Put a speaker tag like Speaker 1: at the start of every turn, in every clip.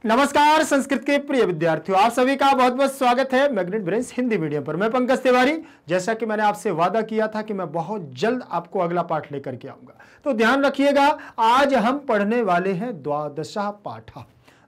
Speaker 1: नमस्कार संस्कृत के प्रिय विद्यार्थियों, आप सभी का बहुत बहुत स्वागत है मैग्नेट ब्रेन्स हिंदी मीडियम पर। मैं पंकज तिवारी। जैसा कि मैंने आपसे वादा किया था कि मैं बहुत जल्द आपको अगला पाठ लेकर के आऊंगा, तो ध्यान रखिएगा। आज हम पढ़ने वाले हैं द्वादशः पाठ।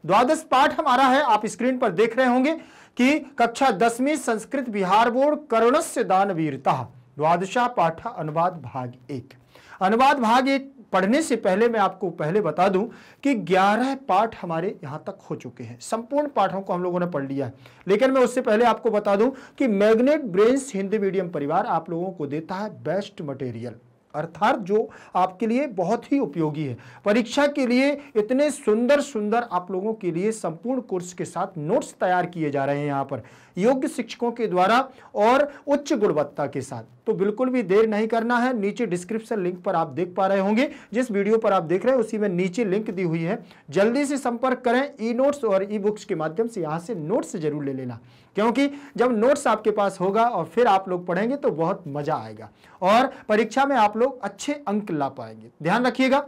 Speaker 1: द्वादश पाठ हमारा है, आप स्क्रीन पर देख रहे होंगे कि कक्षा 10वीं संस्कृत बिहार बोर्ड कर्णस्य दानवीरता द्वादशः पाठ अनुवाद भाग 1। अनुवाद भाग 1 पढ़ने से पहले मैं आपको पहले बता दूं कि 11 पाठ हमारे यहां तक हो चुके हैं। संपूर्ण पाठों को हम लोगों ने पढ़ लिया है, लेकिन मैं उससे पहले आपको बता दूं कि मैग्नेट ब्रेन्स हिंदी मीडियम परिवार आप लोगों को देता है बेस्ट मटेरियल, अर्थात जो आपके लिए बहुत ही उपयोगी है। परीक्षा के लिए इतने सुंदर सुंदर आप लोगों के लिए संपूर्ण कोर्स के साथ नोट्स तैयार किए जा रहे हैं यहाँ पर योग्य शिक्षकों के द्वारा और उच्च गुणवत्ता के साथ। तो बिल्कुल भी देर नहीं करना है। नीचे डिस्क्रिप्शन लिंक पर आप देख पा रहे होंगे, जिस वीडियो पर आप देख रहे हैं उसी में नीचे लिंक दी हुई है। जल्दी से संपर्क करें। ई नोट्स और ई बुक्स के माध्यम से यहाँ से नोट्स जरूर ले लेना, क्योंकि जब नोट्स आपके पास होगा और फिर आप लोग पढ़ेंगे तो बहुत मजा आएगा और परीक्षा में आप लोग अच्छे अंक ला पाएंगे। ध्यान रखिएगा।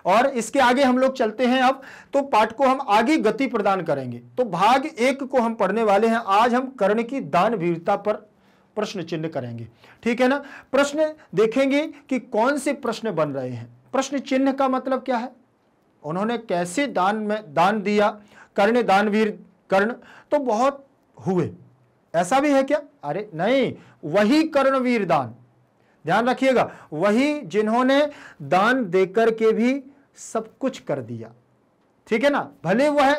Speaker 1: और इसके आगे हम लोग चलते हैं। अब तो पाठ को हम आगे गति प्रदान करेंगे। तो भाग 1 को हम पढ़ने वाले हैं। आज हम कर्ण की दानवीरता पर प्रश्न चिन्ह करेंगे, ठीक है ना। प्रश्न देखेंगे कि कौन से प्रश्न बन रहे हैं। प्रश्न चिन्ह का मतलब क्या है, उन्होंने कैसे दान दिया। कर्ण दानवीर कर्ण तो बहुत हुए, ऐसा भी है क्या? अरे नहीं, वही कर्णवीर दान। ध्यान रखिएगा, वही जिन्होंने दान देकर के भी सब कुछ कर दिया, ठीक है ना। भले वह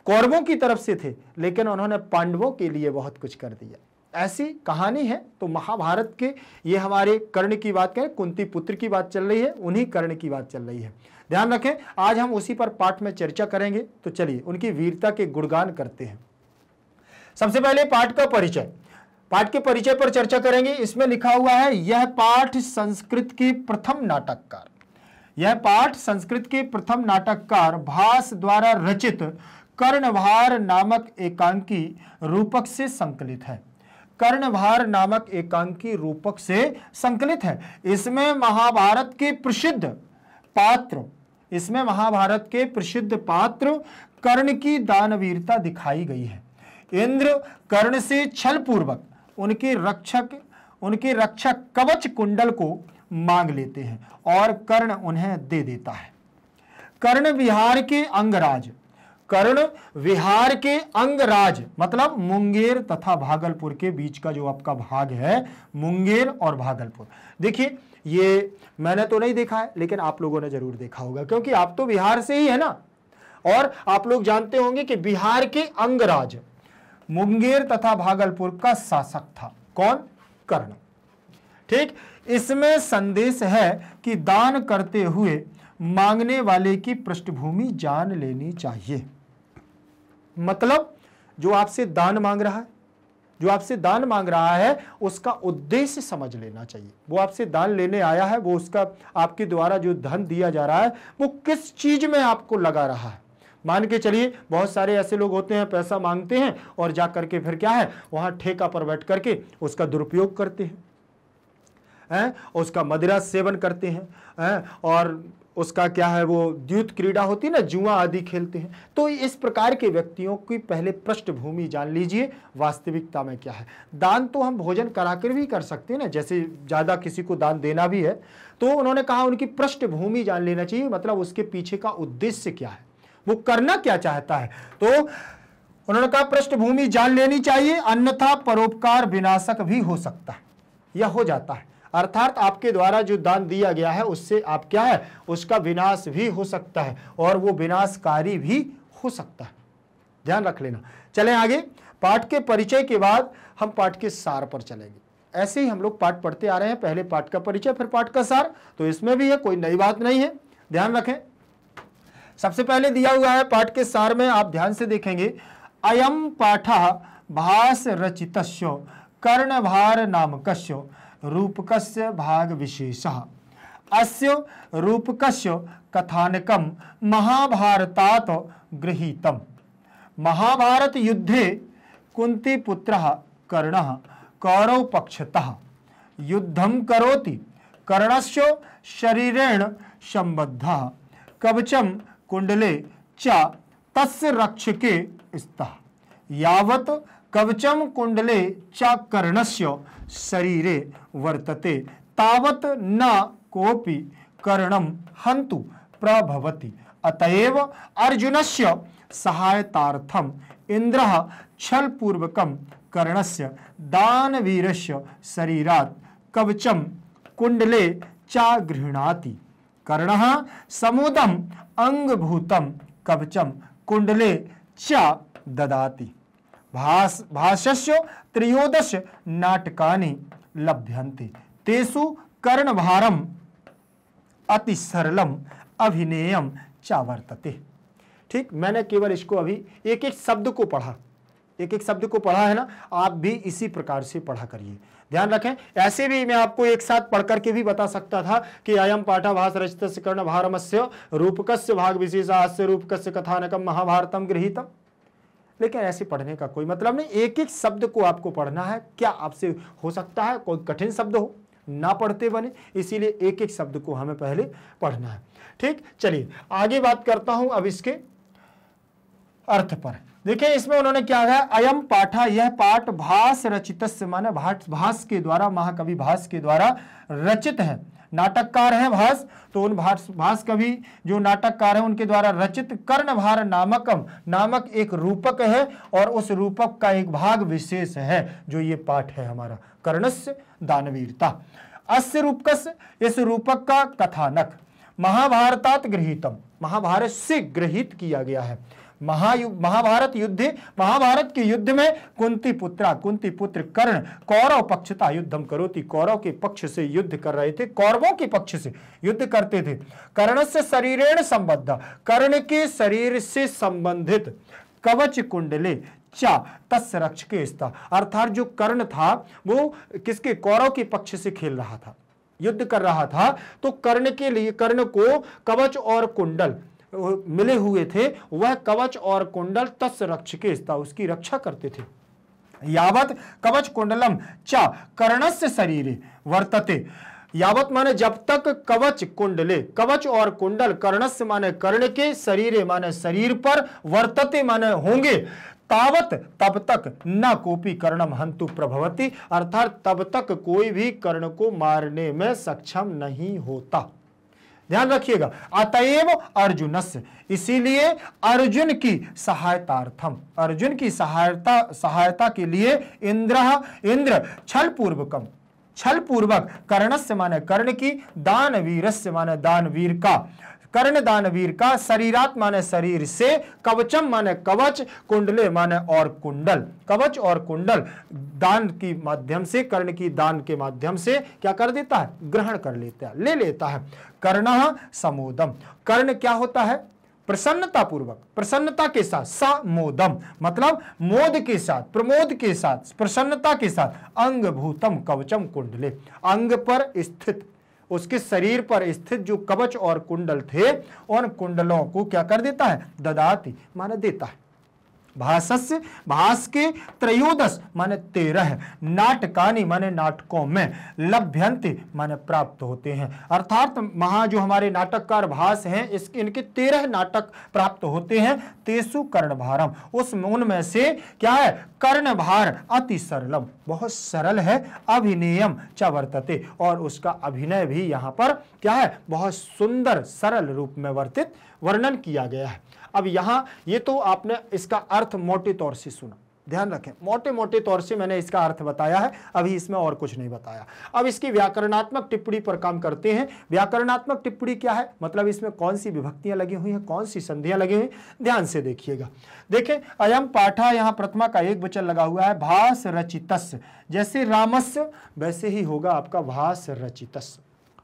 Speaker 1: कौरवों की तरफ से थे, लेकिन उन्होंने पांडवों के लिए बहुत कुछ कर दिया। ऐसी कहानी है। तो महाभारत के ये हमारे कर्ण की बात करें, कुंती पुत्र की बात चल रही है, उन्हीं कर्ण की बात चल रही है। ध्यान रखें, आज हम उसी पर पाठ में चर्चा करेंगे। तो चलिए उनकी वीरता के गुणगान करते हैं। सबसे पहले पाठ का परिचय, पाठ के परिचय पर चर्चा करेंगे। इसमें लिखा हुआ है, यह पाठ संस्कृत के प्रथम नाटककार, यह पाठ संस्कृत के प्रथम नाटककार भास द्वारा रचित कर्णभार नामक एकांकी रूपक से संकलित है। कर्णभार नामक एकांकी रूपक से संकलित है। इसमें महाभारत के प्रसिद्ध पात्र, इसमें महाभारत के प्रसिद्ध पात्र कर्ण की दानवीरता दिखाई गई है। इंद्र कर्ण से छल पूर्वक उनके रक्षक कवच कुंडल को मांग लेते हैं और कर्ण उन्हें दे देता है। कर्ण विहार के अंगराज, कर्ण विहार के अंगराज मतलब मुंगेर तथा भागलपुर के बीच का जो आपका भाग है, मुंगेर और भागलपुर। देखिए, ये मैंने तो नहीं देखा है, लेकिन आप लोगों ने जरूर देखा होगा, क्योंकि आप तो बिहार से ही है ना। और आप लोग जानते होंगे कि बिहार के अंगराज मुंगेर तथा भागलपुर का शासक था कौन? कर्ण। ठीक, इसमें संदेश है कि दान करते हुए मांगने वाले की पृष्ठभूमि जान लेनी चाहिए। मतलब जो आपसे दान मांग रहा है, जो आपसे दान मांग रहा है, उसका उद्देश्य समझ लेना चाहिए। वो आपसे दान लेने आया है, वो उसका आपके द्वारा जो धन दिया जा रहा है वो किस चीज में आपको लगा रहा है। मान के चलिए, बहुत सारे ऐसे लोग होते हैं, पैसा मांगते हैं और जा करके फिर क्या है, वहां ठेका पर बैठ करके उसका दुरुपयोग करते हैं, उसका मदिरा सेवन करते हैं, और उसका क्या है, वो द्यूत क्रीड़ा होती है ना, जुआ आदि खेलते हैं। तो इस प्रकार के व्यक्तियों की पहले पृष्ठभूमि जान लीजिए, वास्तविकता में क्या है। दान तो हम भोजन कराकर भी कर सकते हैं ना, जैसे ज्यादा किसी को दान देना भी है, तो उन्होंने कहा उनकी पृष्ठभूमि जान लेना चाहिए, मतलब उसके पीछे का उद्देश्य क्या है, वो करना क्या चाहता है। तो उन्होंने कहा पृष्ठभूमि जान लेनी चाहिए, अन्यथा परोपकार विनाशक भी हो सकता है, यह हो जाता है। अर्थात आपके द्वारा जो दान दिया गया है उससे आप क्या है, उसका विनाश भी हो सकता है और वो विनाशकारी भी हो सकता है। ध्यान रख लेना। चलें आगे। पाठ के परिचय के बाद हम पाठ के सार पर चलेंगे। ऐसे ही हम लोग पाठ पढ़ते आ रहे हैं, पहले पाठ का परिचय फिर पाठ का सार, तो इसमें भी है, कोई नई बात नहीं है। ध्यान रखें। सबसे पहले दिया हुआ है पाठ के सार में, आप ध्यान से देखेंगे, अयम पाठः भास रचितस्य कर्णभार नामकस्य रूपकस्य भाग विशेषः अस्य रूपकस्य कथानकं महाभारतात् गृहीतम्। महाभारत युद्धे कुंती पुत्रः कर्णः कौरव पक्षतः युद्धं करोति। कर्णस्य शरीरेण संबद्धः कवचम कुंडले च तस्य रक्षके स्तः यावत् कवचम कुंडले च कर्णस्य शरीरे वर्तते तावत् न कोपि कर्णम हन्तु प्रभवति। अतएव अर्जुनस्य सहायतार्थम इंद्रः छलपूर्वकं कर्णस्य दानवीरस्य शरीरात् कवचम कुंडले च गृह्णाति। कर्णः समुदम अंगभूतम कवचम कुंडले च ददाति। भाष्यस्य 13 नाटकानि लभ्यन्ते तेषु कर्णभारम अति सरलम अभिनेयम च वर्तते। ठीक, मैंने केवल इसको अभी एक एक शब्द को पढ़ा, एक एक शब्द को पढ़ा है ना, आप भी इसी प्रकार से पढ़ा करिए। ध्यान रखें, ऐसे भी मैं आपको एक साथ पढ़ करके भी बता सकता था कि अयम पाठा भास रचितस्य कर्णभारमस्य रूपकस्य भाग विशेषस्य रूपकस्य कथानकम महाभारतम गृहीतम, लेकिन ऐसे पढ़ने का कोई मतलब नहीं। एक एक शब्द को आपको पढ़ना है। क्या आपसे हो सकता है कोई कठिन शब्द हो ना पढ़ते बने, इसीलिए एक एक शब्द को हमें पहले पढ़ना है। ठीक, चलिए आगे बात करता हूं अब इसके अर्थ पर। देखिए इसमें उन्होंने क्या है, अयम पाठा, यह पाठ भास रचितस्य माने भास के द्वारा, महाकवि भास के द्वारा रचित है। नाटककार है भास, तो उन भास कवि जो नाटककार है उनके द्वारा रचित कर्णभार नामक एक रूपक है, और उस रूपक का एक भाग विशेष है जो ये पाठ है हमारा, कर्णस्य दानवीरता। अस्य रूपकस्य, इस रूपक का कथानक महाभारतात गृहीतम, महाभारत से गृहीत किया गया है। महाभारत के युद्ध में कुंती पुत्र कर्ण कौरव पक्षता युद्धम करोति, कौरव के पक्ष से युद्ध कर रहे थे, कौरवों के पक्ष से युद्ध करते थे। कर्ण से शरीरेण संबद्ध, कर्ण के शरीर से संबंधित कवच कुंडले चा तस्य रक्षके स्था, अर्थात जो कर्ण था वो किसके, कौरव के पक्ष से खेल रहा था, युद्ध कर रहा था, तो कर्ण के लिए, कर्ण को कवच और कुंडल मिले हुए थे, वह कवच और कुंडल तस्य रक्षके स्था, उसकी रक्षा करते थे। यावत कवच कुंडलम च कर्णस्य शरीरे वर्तते, यावत माने जब तक कवच कुंडले, कवच और कुंडल कर्णस्य माने कर्ण के, शरीरे माने शरीर पर, वर्तते माने होंगे, तावत तब तक न कोपी कर्णम हंतु प्रभवति, अर्थात तब तक कोई भी कर्ण को मारने में सक्षम नहीं होता। ध्यान रखिएगा, अतएव अर्जुनस्य, इसीलिए अर्जुन की सहायतार्थम, अर्जुन की सहायता के लिए इंद्र छल पूर्वक कर्णस्य माने कर्ण की, दानवीरस्य माने दानवीर का, कर्ण दानवीर का, शरीरात माने शरीर से, कवचम माने कवच, कुंडले माने और कुंडल, कवच और कुंडल दान की माध्यम से, कर्ण की दान के माध्यम से क्या कर देता है, ग्रहण कर लेता है, ले लेता है। कर्णः समोदम, कर्ण क्या होता है, प्रसन्नता पूर्वक, प्रसन्नता के साथ, समोदम मतलब मोद के साथ, प्रमोद के साथ, प्रसन्नता के साथ, अंगभूतम कवचम कुंडले, अंग पर स्थित, उसके शरीर पर स्थित जो कवच और कुंडल थे, उन कुंडलों को क्या कर देता है, ददाति माने देता है। भासस्य, भास के 13 माने 13 नाटकानि माने नाटकों में, लभ्यन्ते माने प्राप्त होते हैं, अर्थात जो हमारे नाटककार भास हैं इनके 13 नाटक प्राप्त होते हैं। तेसु कर्णभारम, उनमें से क्या है, कर्णभार अति सरलम, बहुत सरल है, अभिनेयम च वर्तते, और उसका अभिनय भी यहाँ पर क्या है, बहुत सुंदर सरल रूप में वर्णन किया गया है। अब यहाँ ये तो आपने इसका अर्थ मोटे तौर से सुना, ध्यान रखें, मोटे मोटे तौर से मैंने इसका अर्थ बताया है, अभी इसमें और कुछ नहीं बताया। अब इसकी व्याकरणात्मक टिप्पणी पर काम करते हैं। व्याकरणात्मक टिप्पणी क्या है, मतलब इसमें कौन सी विभक्तियां लगी हुई हैं, कौन सी संधियां लगी हुई, ध्यान से देखिएगा। देखें, अयम पाठा, यहाँ प्रथमा का एक वचन लगा हुआ है, भास रचितस्य, जैसे रामस्य वैसे ही होगा आपका भास रचितस्य,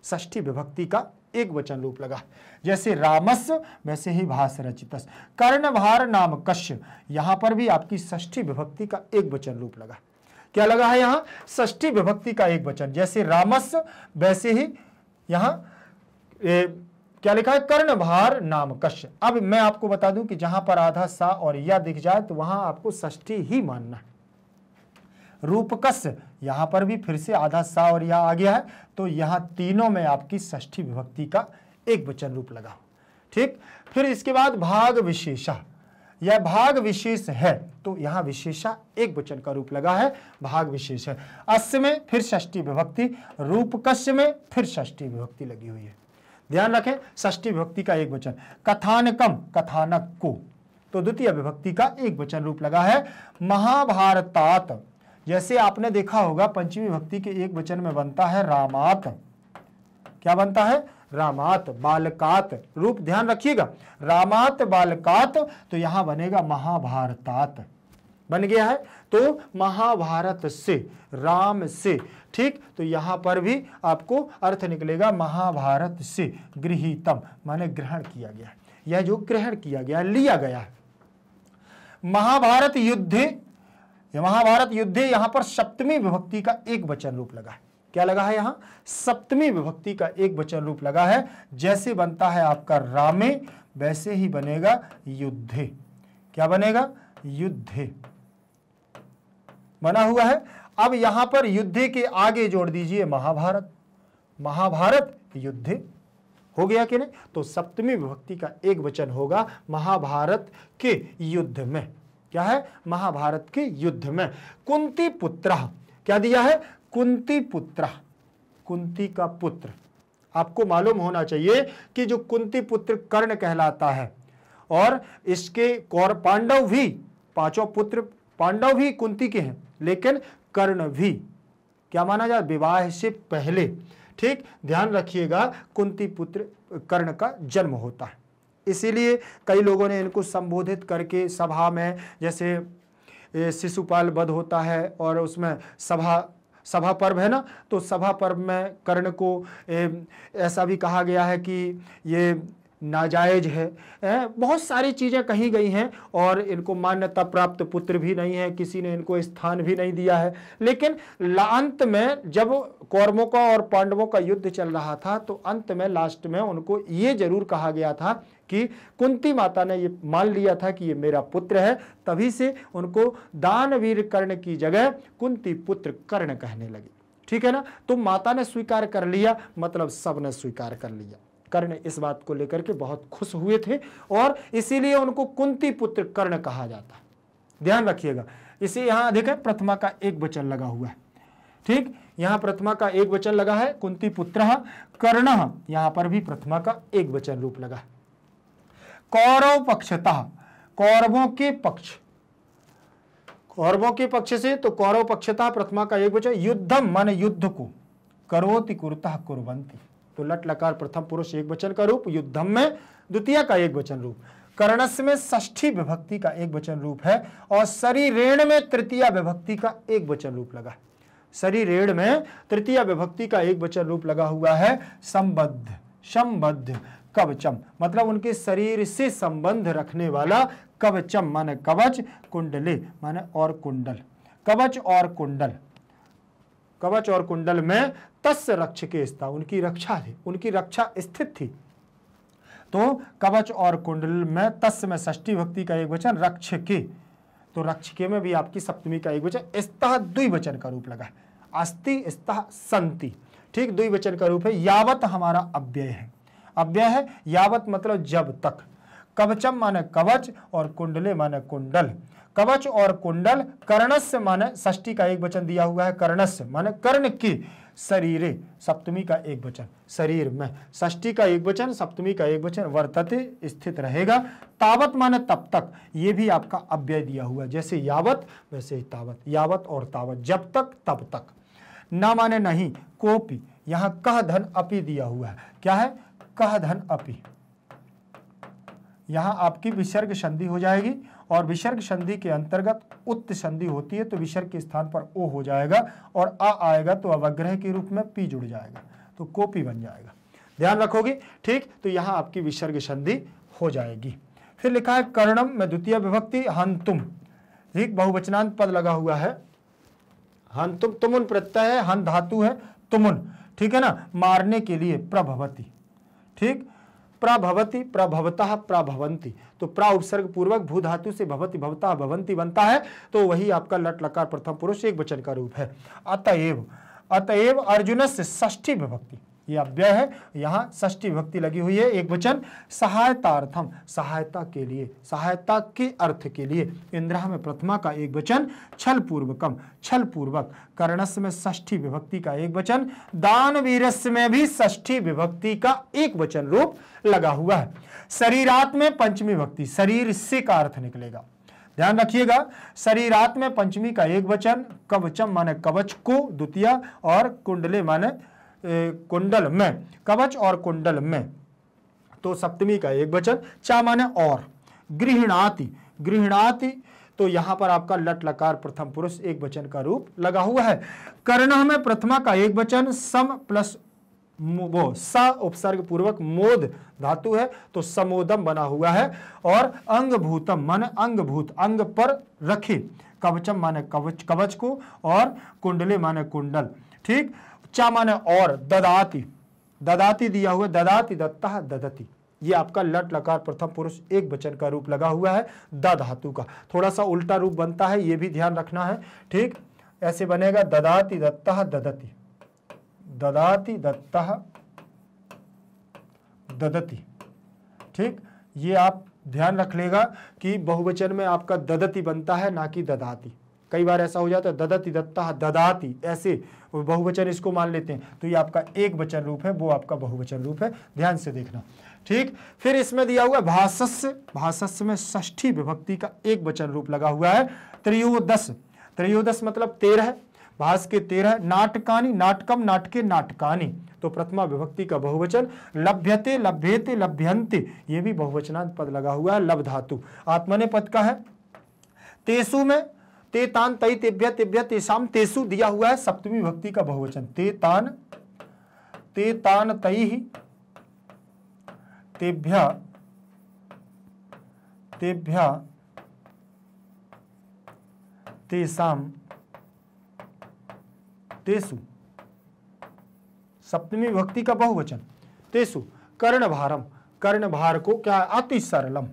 Speaker 1: षष्ठी विभक्ति का एक वचन रूप लगा, जैसे रामस्य वैसे ही भास रचितस्य। कर्णभार नाम कश्य, यहां पर भी आपकी षष्ठी विभक्ति का एक वचन रूप लगा, क्या लगा है यहां, षष्ठी विभक्ति का एक वचन, जैसे रामस्य वैसे ही यहां क्या लिखा है, कर्णभार नाम कश्य। अब मैं आपको बता दूं कि जहां पर आधा सा और या दिख जाए तो वहां आपको षष्ठी ही मानना है। रूपकस्य, यहां पर भी फिर से आधा सा और या आ गया है, तो यहां तीनों में आपकी षष्ठी विभक्ति का एक वचन रूप लगा। ठीक, फिर इसके बाद भाग विशेषा, यह भाग विशेष है, तो यहां विशेषा एक वचन का रूप लगा है, भाग विशेष है। अस्य में फिर षष्ठी विभक्ति, रूपकस्य में फिर षष्ठी विभक्ति लगी हुई है। ध्यान रखें, षष्ठी विभक्ति का एक वचन। कथानकम, कथानक को, तो द्वितीय विभक्ति का एक वचन रूप लगा है। महाभारतात, जैसे आपने देखा होगा पंचमी विभक्ति के एक वचन में बनता है रामात। क्या बनता है? रामात। बालकात, रूप ध्यान रखिएगा, रामात बालकात, तो यहां बनेगा महाभारतात, बन गया है। तो महाभारत से, राम से, ठीक, तो यहां पर भी आपको अर्थ निकलेगा महाभारत से गृहीतम, माने ग्रहण किया गया है। यह जो ग्रहण किया गया, लिया गया है। महाभारत युद्धे, महाभारत युद्धे, यहां पर सप्तमी विभक्ति का एक वचन रूप लगा है। क्या लगा है? यहां सप्तमी विभक्ति का एक वचन रूप लगा है। जैसे बनता है आपका रामे, वैसे ही बनेगा युद्धे। क्या बनेगा? युद्धे बना हुआ है। अब यहां पर युद्धे के आगे जोड़ दीजिए महाभारत, महाभारत युद्धे, हो गया कि नहीं? तो सप्तमी विभक्ति का एक वचन होगा महाभारत के युद्ध में। क्या है? महाभारत के युद्ध में। कुंती पुत्र, क्या दिया है? कुंती पुत्र, कुंती का पुत्र। आपको मालूम होना चाहिए कि जो कुंती पुत्र कर्ण कहलाता है, और इसके कौर पांडव भी, पांचों पुत्र पांडव भी कुंती के हैं, लेकिन कर्ण भी क्या माना जाए? विवाह से पहले। ठीक, ध्यान रखिएगा, कुंती पुत्र कर्ण का जन्म होता है। इसीलिए कई लोगों ने इनको संबोधित करके सभा में, जैसे शिशुपाल वध होता है और उसमें सभा पर्व है ना, तो सभा पर्व में कर्ण को ऐसा भी कहा गया है कि ये नाजायज है। बहुत सारी चीज़ें कही गई हैं, और इनको मान्यता प्राप्त पुत्र भी नहीं है, किसी ने इनको स्थान भी नहीं दिया है। लेकिन अंत में जब कौरवों का और पांडवों का युद्ध चल रहा था, तो अंत में लास्ट में उनको ये जरूर कहा गया था कि कुंती माता ने ये मान लिया था कि ये मेरा पुत्र है, तभी से उनको दानवीर कर्ण की जगह कुंती पुत्र कर्ण कहने लगे। ठीक है ना? तो माता ने स्वीकार कर लिया, मतलब सब ने स्वीकार कर लिया। कर्ण इस बात को लेकर के बहुत खुश हुए थे, और इसीलिए उनको कुंती पुत्र कर्ण कहा जाता है। ध्यान रखिएगा। इसे यहां देखें, प्रथमा का एक वचन लगा हुआ है। ठीक, यहां प्रथमा का एक वचन लगा है, कुंती पुत्र कर्ण, यहां पर भी प्रथमा का एक वचन रूप लगा है। कौरव पक्षतः, कौरवों के पक्ष, कौरवों के पक्ष से, तो कौरव पक्षतः प्रथमा का एक वचन। युद्धम मन युद्ध को, करोति कुरुतः कुर्वन्ति, तो लट लकार प्रथम पुरुष एक वचन का रूप, युद्धम में द्वितीय का एक वचन रूप, कर्णस्य में षष्ठी विभक्ति का एक वचन रूप है, और शरीरेण में तृतीय विभक्ति का एक वचन रूप लगा है। शरीरेण में तृतीय विभक्ति का एक वचन रूप लगा हुआ है। संबद्ध, संबद्ध कवचम, मतलब उनके शरीर से संबंध रखने वाला। कवचम माने कवच, कुंडले माने और कुंडल, कवच और कुंडल, कवच और कुंडल में तस्य रक्षके स्था, उनकी रक्षा थी, उनकी रक्षा स्थित थी। तो कवच और कुंडल में तस्य में षष्ठी विभक्ति का एक वचन, रक्षके, तो रक्षके में भी आपकी सप्तमी का एक वचन। स्तः द्विवचन का रूप लगा है, अस्ति स्तः सन्ति। ठीक, द्विवचन का रूप है। यावत हमारा अव्यय है, अव्यय है। यावत मतलब जब तक। कवचम माने कवच, और कुंडले माने कुंडल। कवच और कुंडल। कर्णस्य माने षष्ठी का एक वचन दिया हुआ है, कर्णस्य माने कर्ण की। शरीरे सप्तमी का एक वचन, शरीर में। षष्ठी का एक वचन, सप्तमी का एक वचन। वर्तते स्थित रहेगा। तावत माने तब तक, ये भी आपका अव्यय दिया हुआ है, जैसे यावत वैसे ही तावत। यावत और तावत, जब तक तब तक। ना माने नहीं, कोपी, यहां कह धन अपि दिया हुआ है। क्या है? कह धन अपि। यहां आपकी विसर्ग संधि हो जाएगी, और विसर्ग संधि के अंतर्गत उत्त संधि होती है, तो विसर्ग के स्थान पर ओ हो जाएगा, और आ आएगा तो अवग्रह के रूप में पी जुड़ जाएगा, तो कोपी बन जाएगा। ध्यान रखोगे? ठीक, तो यहां आपकी विसर्ग संधि हो जाएगी। फिर लिखा है कर्णम में द्वितीय विभक्ति, हंतुम। ठीक, बहुवचनांत पद लगा हुआ है। हंतुम, तुमुन प्रत्यय है, हन धातु है, तुमुन। ठीक है ना? मारने के लिए, प्रभवती। ठीक, प्रभवती, प्रभवतः, प्रभवंती, तो प्रा उपसर्ग पूर्वक भू धातु से भवती, भवतः, भवंती बनता है, तो वही आपका लट लकार प्रथम पुरुष एक वचन का रूप है। अतएव, अतएव अर्जुनस्य षष्ठी विभक्ति, ये अव्यय है, यहाँ षष्ठी विभक्ति लगी हुई है, एक वचन। सहायतार्थम, सहायता के लिए, सहायता के अर्थ के लिए। इंद्रः में प्रथमा का एक वचन। छल पूर्वकम, छल पूर्वक। कर्णस्य में षष्ठी विभक्ति का एक वचन। दानवीरस्य में भी षष्ठी विभक्ति का एक वचन रूप लगा हुआ है। शरीरात में पंचमी विभक्ति, शरीर से का अर्थ निकलेगा, ध्यान रखिएगा। शरीरात में पंचमी का एक वचन। कवचम माने कवच को द्वितीय, और कुंडले माने कुंडल में, कवच और कुंडल में तो सप्तमी का एक वचन। चा माने और। गृहणाति, गृहणाति तो यहां पर आपका लट लकार प्रथम पुरुष एक वचन का रूप लगा हुआ है। कर्णः में प्रथमा का एक वचन। सम प्लस वो स उपसर्ग पूर्वक मोद धातु है तो समोदम बना हुआ है। और अंगभूतम माने अंगभूत, अंग पर रखे। कवचम माने कवच, कवच को, और कुंडले माने कुंडल, ठीक। चा माने और। ददाति, ददाति दिया हुआ, ददाति दत्तः ददति, ये आपका लट लकार प्रथम पुरुष एक वचन का रूप लगा हुआ है द धातु का। थोड़ा सा उल्टा रूप बनता है, ये भी ध्यान रखना है, ठीक। ऐसे बनेगा ददाति दत्तः ददति, ददाति दत्तः ददति, ठीक। ये आप ध्यान रख लेगा कि बहुवचन में आपका ददति बनता है, ना कि ददाति। कई बार ऐसा हो जाता है ददति दत्तः ददाति, ऐसे बहुवचन इसको मान लेते हैं, तो ये आपका एक वचन रूप है, वो आपका बहुवचन रूप है, ध्यान से देखना, ठीक। फिर इसमें दिया हुआ भाषस्य, भाषस्य में षष्ठी विभक्ति का एक वचन रूप लगा हुआ है। त्रयोदश, त्रयोदश मतलब 13, भाष के 13। नाटकानि, नाटकम नाटके नाटकानि तो प्रथमा विभक्ति का बहुवचन। लभ्यते लभ्येते लभ्यन्ते ये भी बहुवचनांत पद लगा हुआ है, लब धातु आत्मने पद का है। तेसु में ते तान तई तेभ्य तेभ्य तेसाम, तेसु दिया हुआ है सप्तमी विभक्ति का बहुवचन। ते तान तई तेभ्य तेभ्य तेसाम तेसु, सप्तमी विभक्ति का बहुवचन। तेसु कर्णभारम, कर्णभार को क्या है, अति सरलम,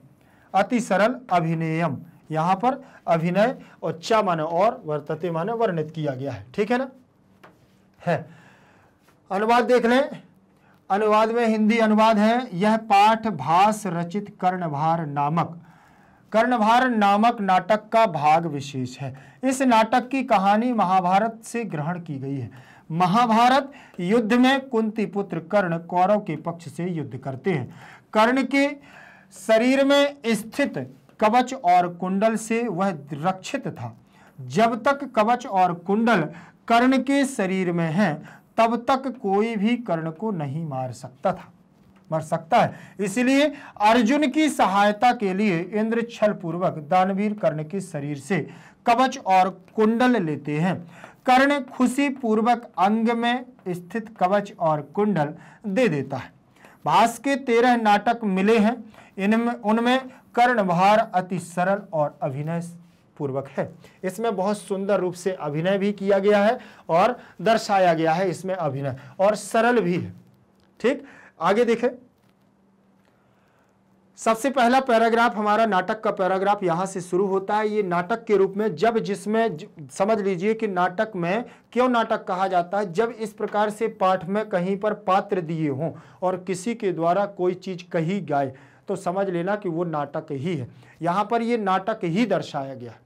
Speaker 1: अति सरल। अभिनयम, यहां पर अभिनय और चा माने और, वर्तते माने वर्णित किया गया है, ठीक है ना। है अनुवाद देख लें, अनुवाद में हिंदी अनुवाद है। यह पाठ भास रचित कर्णभार नामक, कर्णभार नामक नाटक का भाग विशेष है। इस नाटक की कहानी महाभारत से ग्रहण की गई है। महाभारत युद्ध में कुंती पुत्र कर्ण कौरव के पक्ष से युद्ध करते हैं। कर्ण के शरीर में स्थित कवच और कुंडल से वह रक्षित था। जब तक कवच और कुंडल कर्ण के शरीर में हैं, तब तक कोई भी कर्ण को नहीं मार सकता है। इसलिए अर्जुन की सहायता के लिए इंद्र छल पूर्वक दानवीर कर्ण के शरीर से कवच और कुंडल लेते हैं। कर्ण खुशी पूर्वक अंग में स्थित कवच और कुंडल दे देता है। भास के 13 नाटक मिले हैं, उनमें कर्णभार अति सरल और अभिनय पूर्वक है। इसमें बहुत सुंदर रूप से अभिनय भी किया गया है और दर्शाया गया है इसमें अभिनय, और सरल भी है, ठीक। आगे देखें, सबसे पहला पैराग्राफ हमारा नाटक का पैराग्राफ यहां से शुरू होता है। ये नाटक के रूप में, जब जिसमें समझ लीजिए कि नाटक में क्यों नाटक कहा जाता है, जब इस प्रकार से पाठ में कहीं पर पात्र दिए हों और किसी के द्वारा कोई चीज कही जाए तो समझ लेना कि वो नाटक ही है। यहां पर ये नाटक ही दर्शाया गया है,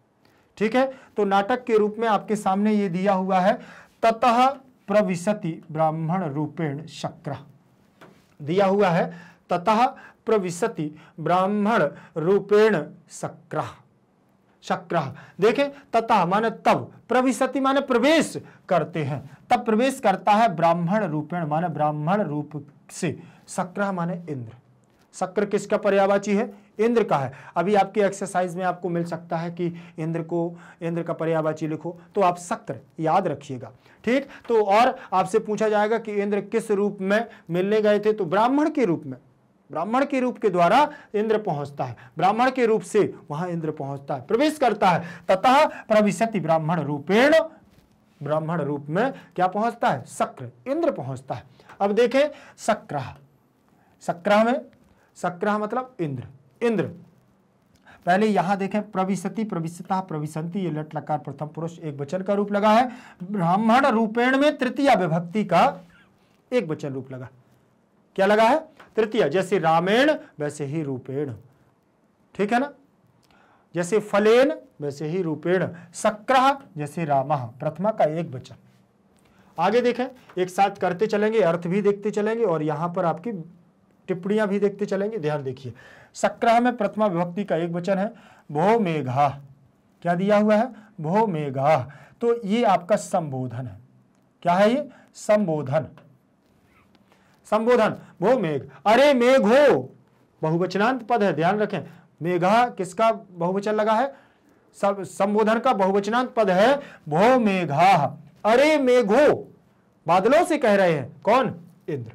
Speaker 1: ठीक है। तो नाटक के रूप में आपके सामने ये दिया हुआ है, ततः प्रविशति ब्राह्मण रूपेण शक्र, दिया हुआ है ततः प्रविशति ब्राह्मण रूपेण शक्र। देखें, ततः माने तब, प्रविशति माने प्रवेश करते हैं, तब प्रवेश करता है ब्राह्मण रूपेण माने ब्राह्मण रूप से, शक्र माने इंद्र। शक्र किसका पर्यायवाची है, इंद्र का है। अभी आपकी एक्सरसाइज में आपको मिल सकता है कि इंद्र का पर्यायवाची लिखो, तो आप शक्र याद रखिएगा, ठीक। तो और आपसे पूछा जाएगा कि इंद्र किस रूप में मिलने गए थे, तो ब्राह्मण के रूप में, ब्राह्मण के रूप के द्वारा इंद्र पहुंचता है, ब्राह्मण के रूप से वहां इंद्र पहुंचता है, प्रवेश करता है। ततः प्रविशति ब्राह्मण रूपेण, ब्राह्मण रूप में क्या पहुंचता है, शक्र, इंद्र पहुंचता है। अब देखें शक्र, शक्र में, शक्र मतलब इंद्र, इंद्र। पहले यहां देखें, प्रविशति, प्रविशता, प्रविशन्ति, ये लट लकार प्रथम पुरुष एक वचन का रूप लगा है। ब्राह्मण रूपेण में तृतीया विभक्ति का एक वचन रूप लगा। क्या लगा है? तृतीया। जैसे रामेण वैसे ही रूपेण, ठीक है ना। जैसे फलेन वैसे ही रूपेण, शक्रः जैसे रामः, प्रथमा का एक वचन। आगे देखें, एक साथ करते चलेंगे, अर्थ भी देखते चलेंगे और यहां पर आपकी टिप्पणियां भी देखते चलेंगे। ध्यान देखिए, शक्रः में प्रथमा विभक्ति का एक वचन है, भो मेघा। क्या दिया हुआ है? भो मेघा। तो ये आपका संबोधन है। क्या है ये? संबोधन। संबोधन, भो मेघ, अरे मेघो, बहुवचनांत पद है, ध्यान रखें। मेघा किसका बहुवचन लगा है? सब संबोधन का बहुवचनांत पद है, भो मेघा, अरे मेघो। बादलों से कह रहे हैं, कौन? इंद्र।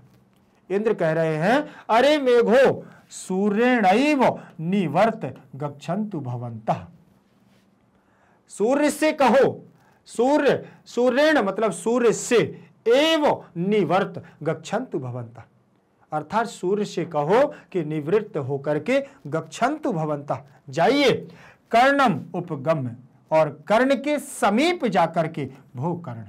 Speaker 1: इंद्र कह रहे हैं, अरे मेघो सूर्येणैव निवर्त गच्छन्तु भवन्तः। सूर्य से कहो, सूर्य, सूर्येण मतलब सूर्य से, एव निवर्त गच्छन्तु भवन्तः, अर्थात सूर्य से कहो कि निवृत्त होकर के गच्छन्तु भवन्तः, जाइए। कर्णम उपगम्य, और कर्ण के समीप जाकर के, भो कर्ण,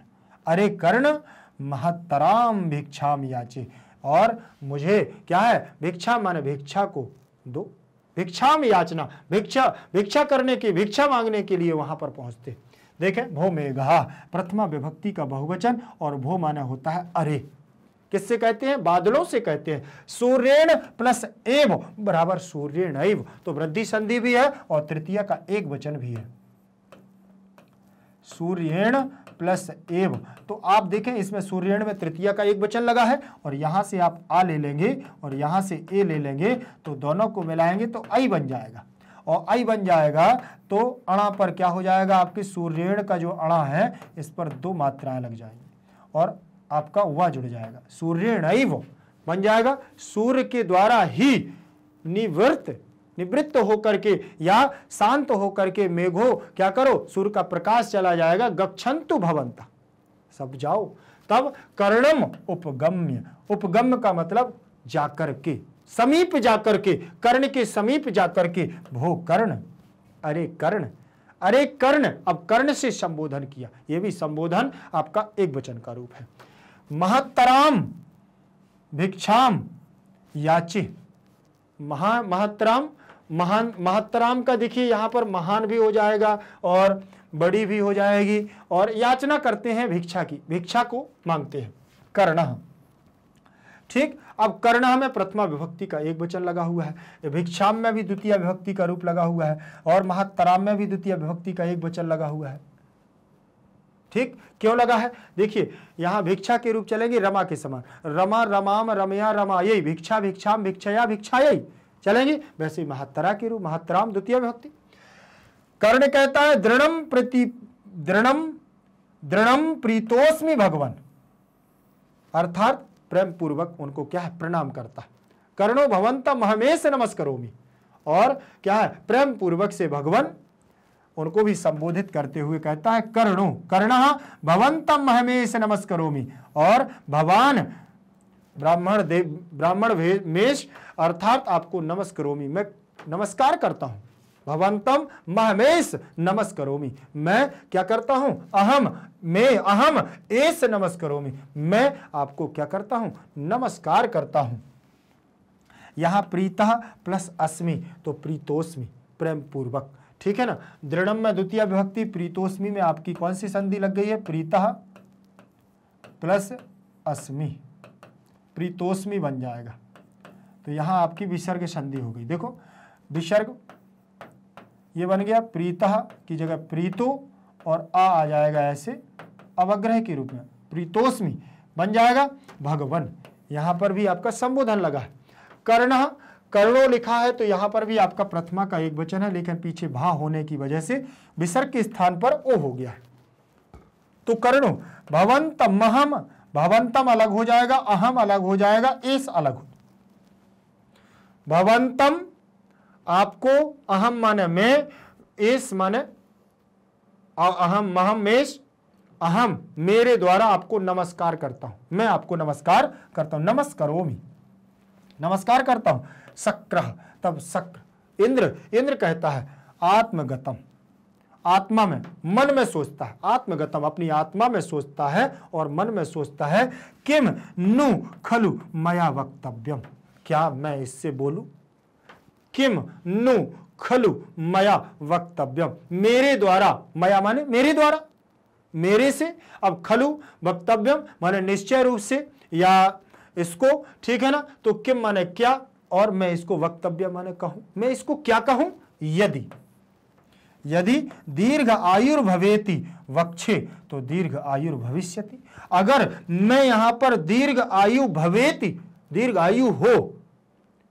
Speaker 1: अरे कर्ण, महत्तराम भिक्षाम याचे, और मुझे क्या है? भिक्षा माने भिक्षा को दो, भिक्षाम याचना, भिक्षा करने की, भिक्षा मांगने के लिए वहां पर पहुंचते। देखें, भो मेघा प्रथमा विभक्ति का बहुवचन, और भो माने होता है अरे। किससे कहते हैं? बादलों से कहते हैं। सूर्येण प्लस एव बराबर सूर्येणैव, तो वृद्धि संधि भी है और तृतीया का एक वचन भी है, सूर्येण प्लस एव। तो आप देखें, इसमें सूर्येण में तृतीया का एक वचन लगा है, और यहां से आप आ ले लेंगे और यहां से ए ले लेंगे, तो दोनों को मिलाएंगे तो आई बन जाएगा, और आई बन जाएगा तो अणा पर क्या हो जाएगा? आपके सूर्येण का जो अणा है, इस पर दो मात्राएं लग जाएंगी और आपका वा जुड़ जाएगा, सूर्येणैव बन जाएगा। सूर्य के द्वारा ही निवृत्त होकर के या शांत होकर के मेघो क्या करो? सूर्य का प्रकाश चला जाएगा, गच्छन्तु भवन्तः, सब जाओ। तब कर्णम उपगम्य, उपगम्य का मतलब जाकर के, समीप जाकर के, कर्ण के समीप जाकर के, भो कर्ण, अरे कर्ण, अरे कर्ण। अब कर्ण से संबोधन किया, यह भी संबोधन आपका एक वचन का रूप है। महत्तराम भिक्षाम याचे, महत्तराम, महान, महत्तराम का देखिए यहां पर महान भी हो जाएगा और बड़ी भी हो जाएगी, और याचना करते हैं भिक्षा की, भिक्षा को मांगते हैं, कर्णः। ठीक, अब कर्णः में प्रथमा विभक्ति का एक वचन लगा हुआ है, भिक्षाम में भी द्वितीय विभक्ति का रूप लगा हुआ है, और महत्तराम में भी द्वितीय विभक्ति का एक वचन लगा हुआ है। ठीक, क्यों लगा है? देखिए, यहां भिक्षा के रूप चलेंगे रमा के समान, रमा रमाम रमया रमायै, भिक्षा भिक्षाम भिक्षया भिक्षायै चलेंगे, वैसे महत्तरा के रूप, महत्तराम द्वितीय विभक्ति। कर्ण कहता है, दृढ़म प्रीतोस्मि भगवान, अर्थात प्रेम पूर्वक उनको क्या है? प्रणाम करता है। कर्णो भवन्तम हमेश नमस्करोमि, और क्या है? प्रेम पूर्वक से भगवान उनको भी संबोधित करते हुए कहता है, कर्णो, कर्णः भवन्तम हमेश नमस्करोमि, और भगवान ब्राह्मण वेश, अर्थात आपको नमस्करोमि, मैं नमस्कार करता हूं। भवन्तम महमेश नमस्करोमि, मैं क्या करता हूं? अहम एस नमस्करोमि, मैं आपको क्या करता हूं? नमस्कार करता हूं। यहां प्रीतः प्लस अस्मि, तो प्रीतोस्मि, प्रेम पूर्वक, ठीक है ना। दृढ़म में द्वितीय विभक्ति, प्रीतोस्मि में आपकी कौन सी संधि लग गई है? प्रीतः प्लस अस्मि, प्रीतोस्मि बन जाएगा, तो यहां आपकी विसर्ग संधि हो गई। देखो, विसर्ग ये बन गया, प्रीतः की जगह प्रीतो, और आ जाएगा ऐसे अवग्रह के रूप में, प्रीतोस्मि बन जाएगा भगवन। यहां पर भी आपका संबोधन लगा है। कर्णः, कर्णो लिखा है, तो यहां पर भी आपका प्रथमा का एक वचन है, लेकिन पीछे भा होने की वजह से विसर्ग के स्थान पर ओ हो गया है। तो कर्णो, भवन्तम, अहम, भवन्तम अलग हो जाएगा, अहम अलग हो जाएगा, एस अलग हो। भवन्तम आपको, अहम माने मैं, एस माने अहम, महमेश, अहम मेरे द्वारा आपको नमस्कार करता हूं, मैं आपको नमस्कार करता हूं, नमस्करोमि, नमस्कार करता हूं। शक्रः, तब शक्र, इंद्र, इंद्र कहता है, आत्मगतम, आत्मा में, मन में सोचता है, आत्मगतम अपनी आत्मा में सोचता है और मन में सोचता है, किम नु खलु मया वक्तव्यम, क्या मैं इससे बोलूं, किम नु खलु मया वक्तव्यम, मेरे द्वारा, मया माने मेरे द्वारा, मेरे से, अब खलु वक्तव्यम माने निश्चय रूप से या इसको, ठीक है ना, तो किम माने क्या और मैं इसको वक्तव्य माने कहूं, मैं इसको क्या कहूं, यदि, यदि दीर्घ आयुर्भवेति वक्षे तो दीर्घ आयुर्भविष्यति, अगर मैं यहां पर दीर्घ आयु भवेति, दीर्घ आयु हो,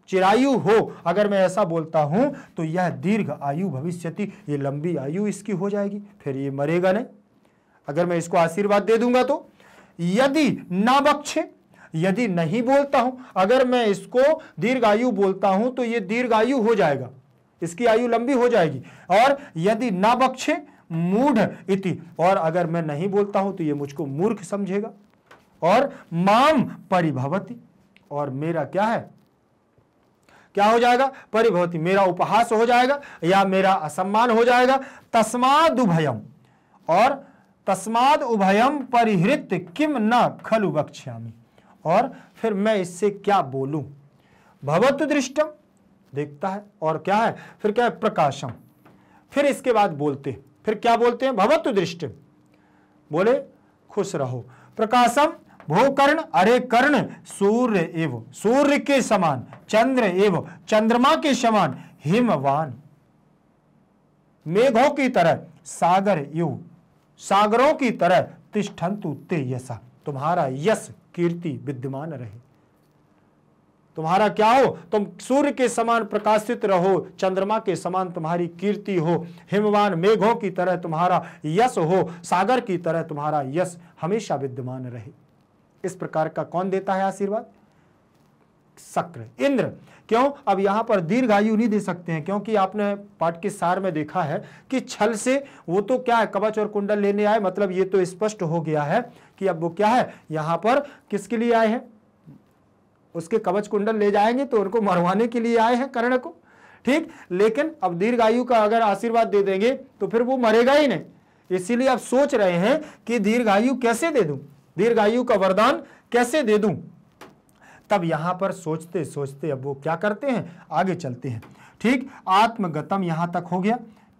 Speaker 1: चिरायु हो, अगर मैं ऐसा बोलता हूं तो यह दीर्घ आयु भविष्यति, ये लंबी आयु इसकी हो जाएगी, फिर ये मरेगा नहीं, अगर मैं इसको आशीर्वाद दे दूंगा तो। यदि ना बख्शे, यदि नहीं बोलता हूं, अगर मैं इसको दीर्घायु बोलता हूं तो ये दीर्घायु हो जाएगा, इसकी आयु लंबी हो जाएगी। और यदि ना बख्शे मूढ़ इति, और अगर मैं नहीं बोलता हूं तो ये मुझको मूर्ख समझेगा। और माम परिभवति, और मेरा क्या है, क्या हो जाएगा, परिभवति, मेरा उपहास हो जाएगा या मेरा असम्मान हो जाएगा। तस्माद् उभयम, और तस्माद् उभयम परिहृत्य किम न खलु वक्ष्यामि, और फिर मैं इससे क्या बोलूं। भवतु दृष्टम, देखता है, और क्या है, फिर क्या है, प्रकाशम, फिर इसके बाद बोलते, फिर क्या बोलते हैं, भवतु दृष्टम, बोले खुश रहो, प्रकाशम भो कर्ण, अरे कर्ण सूर्य एव सूर्य के समान, चंद्र एव चंद्रमा के समान, हिमवान मेघों की तरह, सागर एव सागरों की तरह, तिष्ठन्तु ते यशा, तुम्हारा यश कीर्ति विद्यमान रहे, तुम्हारा क्या हो, तुम सूर्य के समान प्रकाशित रहो, चंद्रमा के समान तुम्हारी कीर्ति हो, हिमवान मेघों की तरह तुम्हारा यश हो, सागर की तरह तुम्हारा यश हमेशा विद्यमान रहे। इस प्रकार का कौन देता है आशीर्वाद, शक्र, इंद्र। क्यों, अब यहां पर दीर्घायु नहीं दे सकते हैं, क्योंकि आपने पाठ के सार में देखा है कि छल से वो तो क्या है, कवच और कुंडल लेने आए, मतलब ये तो स्पष्ट हो गया है कि अब वो क्या है, यहां पर किसके लिए आए हैं, उसके कवच कुंडल ले जाएंगे तो उनको मरवाने के लिए आए हैं कर्ण को, ठीक। लेकिन अब दीर्घायु का अगर आशीर्वाद दे देंगे तो फिर वो मरेगा ही नहीं, इसीलिए आप सोच रहे हैं कि दीर्घायु कैसे दे दूं, दीर्घायु का वरदान कैसे दे दूं। तब यहां पर सोचते सोचते अब वो क्या करते हैं, आगे चलते हैं, ठीक। आत्मगतम यहां तक हो गया।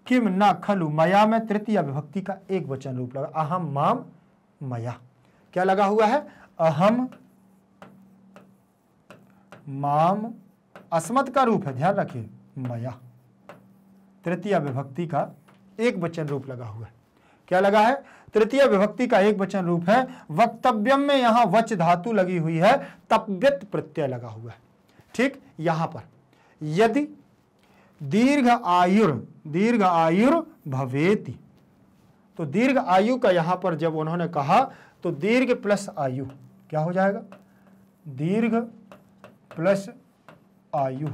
Speaker 1: किम न खलु मया में तृतीय विभक्ति का एक वचन रूप लगा, अहम माम मया, क्या लगा हुआ है, अहम माम, अस्मत् का रूप है, ध्यान रखिए, मया, तृतीय विभक्ति का एक वचन रूप लगा हुआ है, क्या लगा है, तृतीय विभक्ति का एक वचन रूप है। वक्तव्यम में यहां वच धातु लगी हुई है, तप्यत प्रत्यय लगा हुआ है, ठीक। यहां पर यदि दीर्घ आयुर भवेति, तो दीर्घ आयु का यहां पर जब उन्होंने कहा तो दीर्घ प्लस आयु क्या हो जाएगा, दीर्घ प्लस आयु,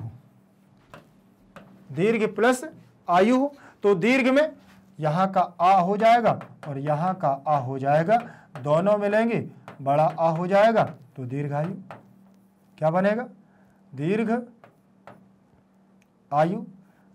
Speaker 1: दीर्घ प्लस आयु, तो दीर्घ में यहां का आ हो जाएगा और यहां का आ हो जाएगा, दोनों मिलेंगे, बड़ा आ हो जाएगा, तो दीर्घायु क्या बनेगा, दीर्घ आयु,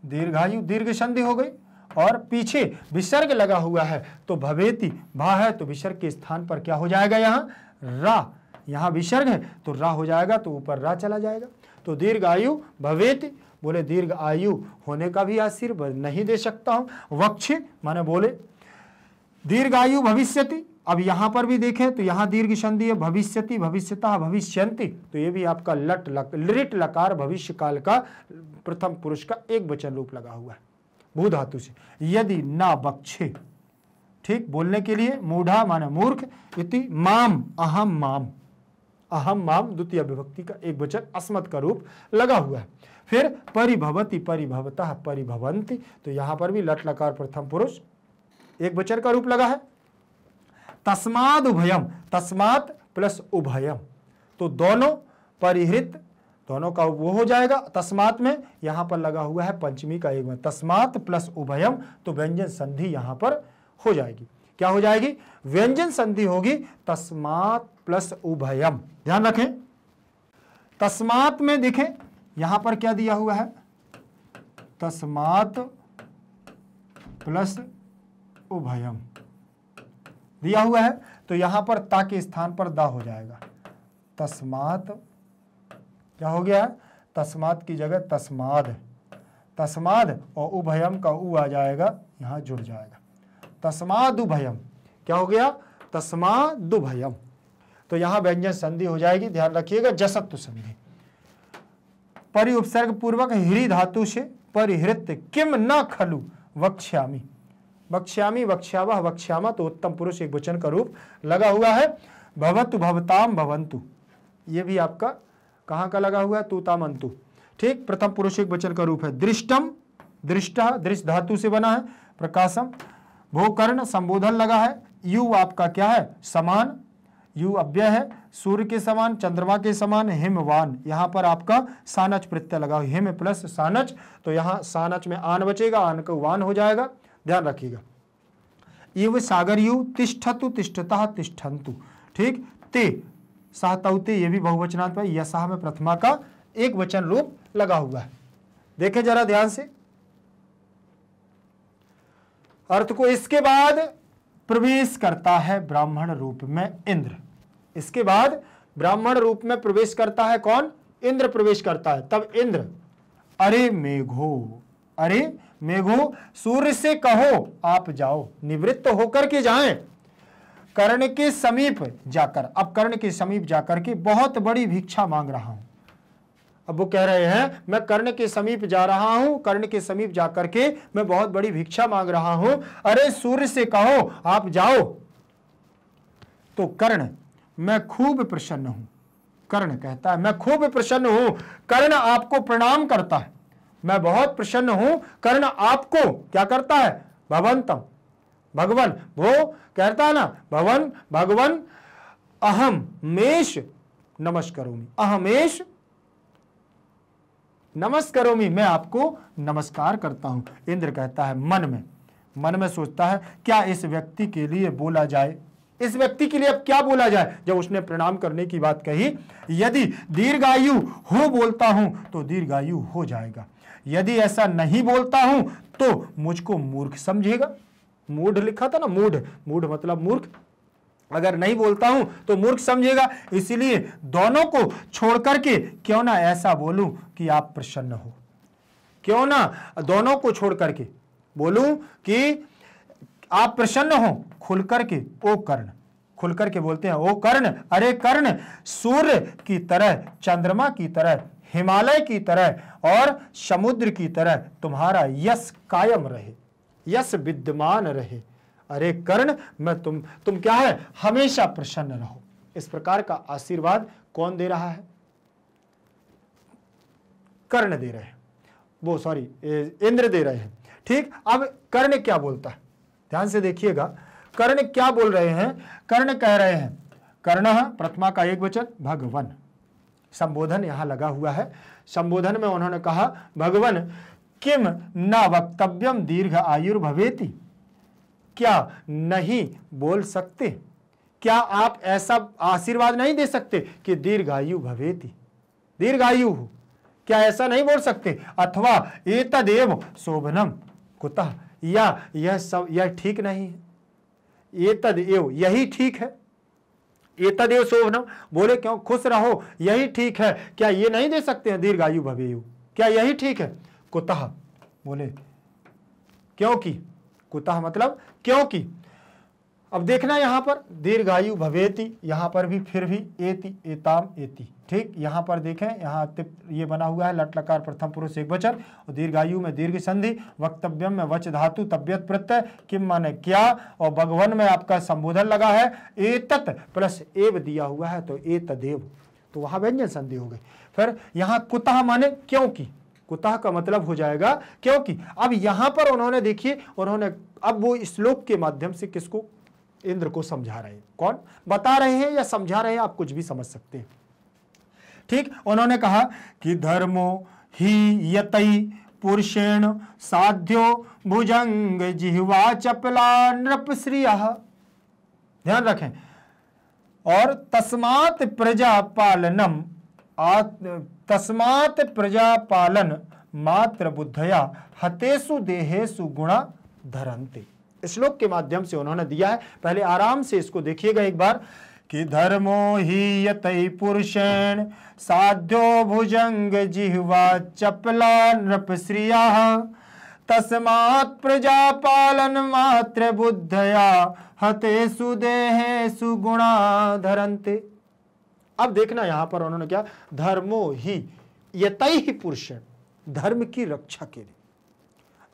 Speaker 1: दीर्घायु, दीर्घ संधि हो गई। और पीछे विसर्ग लगा हुआ है तो भवेति, भा है तो विसर्ग के स्थान पर क्या हो जाएगा, यहाँ रा, यहाँ विसर्ग है तो रा हो जाएगा, तो ऊपर रा चला जाएगा, तो दीर्घ आयु भवेति, बोले दीर्घ आयु होने का भी आशीर्वाद नहीं दे सकता हूं। वक्षे माने बोले दीर्घायु भविष्यति, अब यहां पर भी देखें तो यहां दीर्घ संधि है, भविष्यति, भविष्यता, भविष्यन्ति, तो ये भी आपका लिट लकार भविष्य काल का प्रथम पुरुष का एक वचन रूप लगा हुआ है भू धातु से। यदि ना बक्षे, ठीक, बोलने के लिए, मूढ़ा माने मूर्ख, इति माम, अहम माम, अहम माम द्वितीय विभक्ति का एक वचन अस्मत् का रूप लगा हुआ है। फिर परिभवति, परिभवतः, परिभवन्ति, तो यहां पर भी लट लकार प्रथम पुरुष एक वचन का रूप लगा है। तस्माद् उभयम, तस्मात् प्लस उभयम, तो दोनों परिहृत, दोनों का वो हो जाएगा। तस्मात् में यहां पर लगा हुआ है पंचमी का एक, तस्मात् प्लस उभयम, तो व्यंजन संधि यहां पर हो जाएगी, क्या हो जाएगी, व्यंजन संधि होगी, तस्मात् प्लस उभयम, ध्यान रखें। तस्मात् में देखें यहां पर क्या दिया हुआ है, तस्मात् प्लस उभयम दिया हुआ है, तो यहां पर ता के स्थान पर दा हो जाएगा। तस्मात क्या हो गया? तस्मात की जगह तस्माद, तस्माद और उभयम का उ आ जाएगा, यहां जुड़ जाएगा। तस्माद उभयम क्या हो गया? तस्माद उभयम। तो यहां व्यंजन संधि हो जाएगी, ध्यान रखिएगा, जसत्व संधि। परि उपसर्ग पूर्वक हिरी धातु से परिहृत किम न खलु वक्ष्यामि, वक्ष्यामि वक्ष्यावह वक्ष्यामा, तो उत्तम पुरुष एक वचन का रूप लगा हुआ है। भवतु भवताम भवंतु, ये भी आपका कहां का लगा हुआ है? तूतामंतु, ठीक, प्रथम पुरुष एक वचन का रूप है। दृष्टम, दृष्टा दृष्ट धातु से बना है। प्रकाशम, भोकर्ण संबोधन लगा है। यु आपका क्या है? समान, यु अव्यय है, सूर्य के समान, चंद्रमा के समान। हिमवान, यहां पर आपका सानच प्रत्यय लगा हुआ, हिम प्लस सानच, तो यहां सानच में आन बचेगा, आन का वान हो जाएगा, ध्यान रखिएगा। इव सागर यु तिष्ठतु तिष्ठतः तिष्ठन्तु, ठीक, ते सहतौते, ये भी बहुवचनात्मक, यशः में प्रथमा का एक वचन रूप लगा हुआ है। देखें जरा ध्यान से अर्थ को। इसके बाद प्रवेश करता है ब्राह्मण रूप में इंद्र, इसके बाद ब्राह्मण रूप में प्रवेश करता है कौन? इंद्र प्रवेश करता है। तब इंद्र, अरे मेघो, अरे मेघो, सूर्य से कहो आप जाओ, निवृत्त होकर के जाएं कर्ण के समीप जाकर। अब कर्ण के समीप जाकर के बहुत बड़ी भिक्षा मांग रहा हूं। अब वो कह रहे हैं मैं कर्ण के समीप जा रहा हूं, कर्ण के समीप जाकर के मैं बहुत बड़ी भिक्षा मांग रहा हूं, अरे सूर्य से कहो आप जाओ। तो कर्ण, मैं खूब प्रसन्न हूं, कर्ण कहता है मैं खूब प्रसन्न हूं, कर्ण आपको प्रणाम करता है, मैं बहुत प्रसन्न हूं, कर्ण आपको क्या करता है? भवंतम, भगवन, वो कहता है ना भवन भगवन, अहम मेष नमस्करोमि, अहमेश नमस्करोमि, मैं आपको नमस्कार करता हूं। इंद्र कहता है मन में सोचता है क्या इस व्यक्ति के लिए बोला जाए, इस व्यक्ति के लिए अब क्या बोला जाए जब उसने प्रणाम करने की बात कही। यदि दीर्घायु हो बोलता हूं तो दीर्घायु हो जाएगा, यदि ऐसा नहीं बोलता हूं तो मुझको मूर्ख समझेगा। मूढ़ लिखा था ना, मूढ़, मूढ़ मतलब मूर्ख, अगर नहीं बोलता हूं तो मूर्ख समझेगा। इसलिए दोनों को छोड़ करके क्यों ना ऐसा बोलूं कि आप प्रसन्न हो, क्यों ना दोनों को छोड़ करके बोलूं कि आप प्रसन्न हो, खुल करके ओ कर्ण, खुल करके बोलते हैं ओ कर्ण, अरे कर्ण, सूर्य की तरह, चंद्रमा की तरह, हिमालय की तरह और समुद्र की तरह तुम्हारा यश कायम रहे, यश विद्यमान रहे। अरे कर्ण, मैं तुम क्या है? हमेशा प्रसन्न रहो। इस प्रकार का आशीर्वाद कौन दे रहा है? कर्ण दे रहे हैं, वो सॉरी इंद्र दे रहे हैं, ठीक। अब कर्ण क्या बोलता है, ध्यान से देखिएगा, कर्ण क्या बोल रहे हैं? कर्ण कह रहे हैं, कर्ण प्रथमा का एक वचन भगवन, संबोधन यहां लगा हुआ है। संबोधन में उन्होंने कहा भगवन किम न वक्तव्यम दीर्घ आयुर्भवेति, क्या नहीं बोल सकते, क्या आप ऐसा आशीर्वाद नहीं दे सकते कि दीर्घायु भवेति, दीर्घायु हो, क्या ऐसा नहीं बोल सकते? अथवा एतदेव शोभनम कुतः, या यह सब यह ठीक नहीं है, एतदेव यही ठीक है, एतदेव शोभनम बोले क्यों? खुश रहो यही ठीक है, क्या ये नहीं दे सकते हैं दीर्घायु भवेयु, क्या यही ठीक है? कुतः बोले क्योंकि, कुतः मतलब क्योंकि। अब देखना यहां पर दीर्घायु भवेति, यहां पर भी फिर भी एति एताम एति, ठीक। यहां पर देखें, यहां ये बना हुआ है लट लकार प्रथम पुरुष एक वचन, और दीर्घायु में दीर्घ संधि, वक्तव्यम में वच धातु तब्यत प्रत्यय, किम माने क्या, और भगवन में आपका संबोधन लगा है, एतत प्लस एव दिया हुआ है तो एतदेव, तो वहां व्यंजन संधि हो गई। फिर यहां कुतः माने क्योंकि, कुतः का मतलब हो जाएगा क्योंकि। अब यहां पर उन्होंने देखिए, उन्होंने अब वो श्लोक के माध्यम से किसको? इंद्र को समझा रहे हैं। कौन बता रहे हैं या समझा रहे हैं, आप कुछ भी समझ सकते हैं, ठीक। उन्होंने कहा कि धर्मो ही यतई पुरुषेण साध्यो भुजंग जिह्वा चपला नृपश्रियः, ध्यान रखें, और तस्मात् प्रजापालनम तस्मात् प्रजापालन मात्र बुद्धया हतेषु देहेषु गुणा धरन्ते, श्लोक के माध्यम से उन्होंने दिया है। पहले आराम से इसको देखिएगा एक बार कि धर्मो ही यतै पुरुषेण साध्यो भुजंग जिह्वा चपला नृपश्रिया तस्मात् प्रजा पालन मात्र बुद्धया हते सुदेहे सुगुणा धरन्ते। अब देखना यहां पर उन्होंने क्या, धर्मो ही यतै ही पुरुषेण, धर्म की रक्षा के लिए,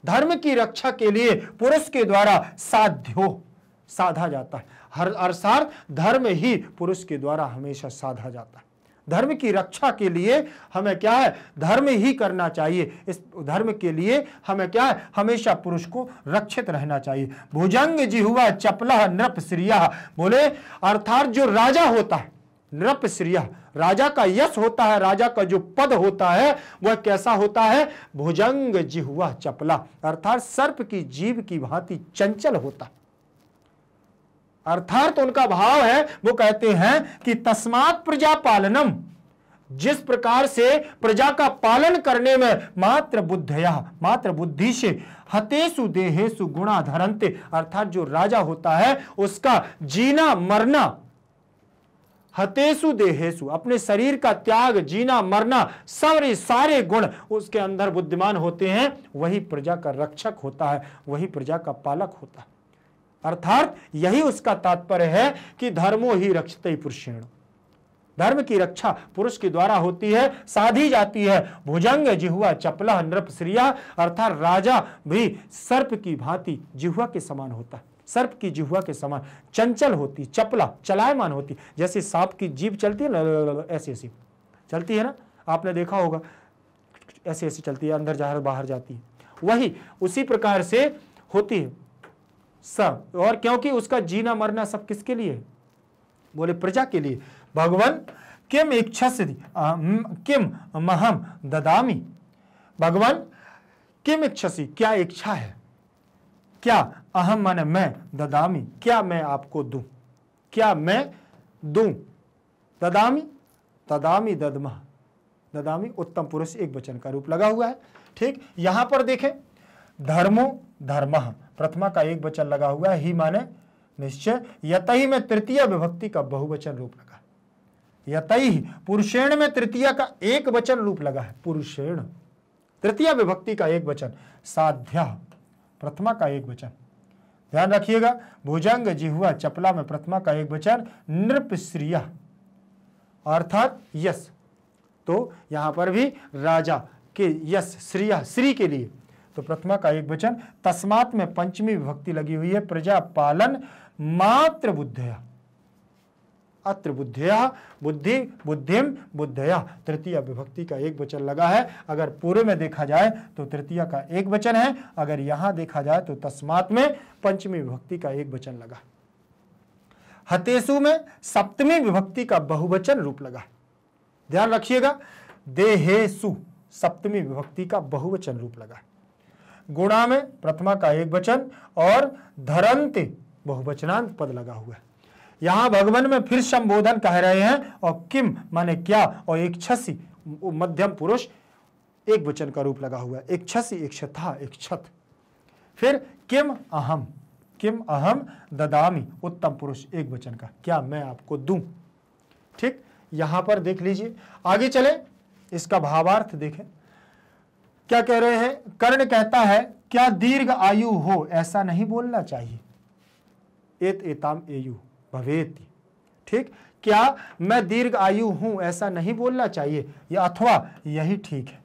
Speaker 1: धर्म की रक्षा के लिए पुरुष के द्वारा साध्यो, साधा जाता है। हर अर्थात धर्म ही पुरुष के द्वारा हमेशा साधा जाता है। धर्म की रक्षा के लिए हमें क्या है, धर्म ही करना चाहिए। इस धर्म के लिए हमें क्या है, हमेशा पुरुष को रक्षित रहना चाहिए। भुजंग जिह्वा चपला नृप श्रिया, बोले अर्थात जो राजा होता है, नृप श्रिया, राजा का यश होता है, राजा का जो पद होता है वह कैसा होता है, भुजंग जिह्वा चपला, अर्थात सर्प की जीभ की भांति चंचल होता है। अर्थात उनका भाव है, वो कहते हैं कि तस्मात् प्रजा पालनम, जिस प्रकार से प्रजा का पालन करने में मात्र बुद्धया, मात्र बुद्धि से हतेषु देहेषु गुणा धरन्ते, अर्थात जो राजा होता है उसका जीना मरना, हतेषु देहेषु, अपने शरीर का त्याग, जीना मरना, सारे गुण उसके अंदर बुद्धिमान होते हैं, वही प्रजा का रक्षक होता है, वही प्रजा का पालक होता है। अर्थात यही उसका तात्पर्य है कि धर्मो ही रक्षते पुरुषेण, धर्म की रक्षा पुरुष के द्वारा होती है, साधी जाती है। भुजंग जिह्वा चपला नृप श्रिया, अर्थात राजा भी सर्प की भांति जिह्वा के समान होता है, सर्प की जिह्वा के समान चंचल होती, चपला, चलायमान होती। जैसे सांप की जीभ चलती है ना, ऐसी ऐसी चलती है ना, आपने देखा होगा, ऐसी ऐसी चलती है, अंदर जा बाहर जाती है, वही उसी प्रकार से होती है सब। और क्योंकि उसका जीना मरना सब किसके लिए, बोले प्रजा के लिए। भगवान किम इच्छसि किम महम ददामि, भगवान किम इच्छसि, क्या इच्छा है, क्या अहम माने मैं, ददामि क्या मैं आपको दूं, क्या मैं दूं, ददामि, तदामि ददमः, ददामि उत्तम पुरुष एक वचन का रूप लगा हुआ है। ठीक, यहां पर देखें धर्मो धर्मः, प्रथमा का एक वचन लगा हुआ है, ही माने निश्चय, यतहि में तृतीय विभक्ति का बहुवचन रूप लगा है, यतहि, पुरुषेण में तृतीय का एक वचन रूप लगा है, पुरुषेण, तृतीय विभक्ति का एक वचन, साध्या प्रथमा का एक वचन, ध्यान रखिएगा। भुजंग जिह्वा चपला में प्रथमा का एक वचन, नृप श्रिया अर्थात यश, तो यहां पर भी राजा के यश, श्रिया श्री के लिए, तो प्रथमा का एक वचन। तस्मात् में पंचमी विभक्ति लगी हुई है, प्रजा पालन मात्र बुद्धया, अत्र बुद्धया, बुद्धि बुद्धिम बुद्धया, तृतीय विभक्ति का एक वचन लगा है। अगर पूरे में देखा जाए तो तृतीय का एक वचन है, अगर यहां देखा जाए तो तस्मात् में पंचमी विभक्ति का एक वचन लगा। हतेषु में सप्तमी विभक्ति का बहुवचन रूप लगा, ध्यान रखिएगा। देहेषु सप्तमी विभक्ति का बहुवचन रूप लगा। गुणा में प्रथमा का एक वचन और धरन्ते बहुवचनांत पद लगा हुआ है। यहां भगवान में फिर संबोधन कह रहे हैं, और किम माने क्या, और एक छसी मध्यम पुरुष एक वचन का रूप लगा हुआ है, एक छसी, एक छथा, एक छत। फिर किम अहम ददामि, उत्तम पुरुष एक वचन का, क्या मैं आपको दूं। ठीक, यहां पर देख लीजिए, आगे चले इसका भावार्थ देखें क्या कह रहे हैं। कर्ण कहता है क्या दीर्घ आयु हो ऐसा नहीं बोलना चाहिए, एत एताम एयु भवेति। ठीक, क्या मैं दीर्घ आयु हूं ऐसा नहीं बोलना चाहिए, या अथवा यही ठीक है।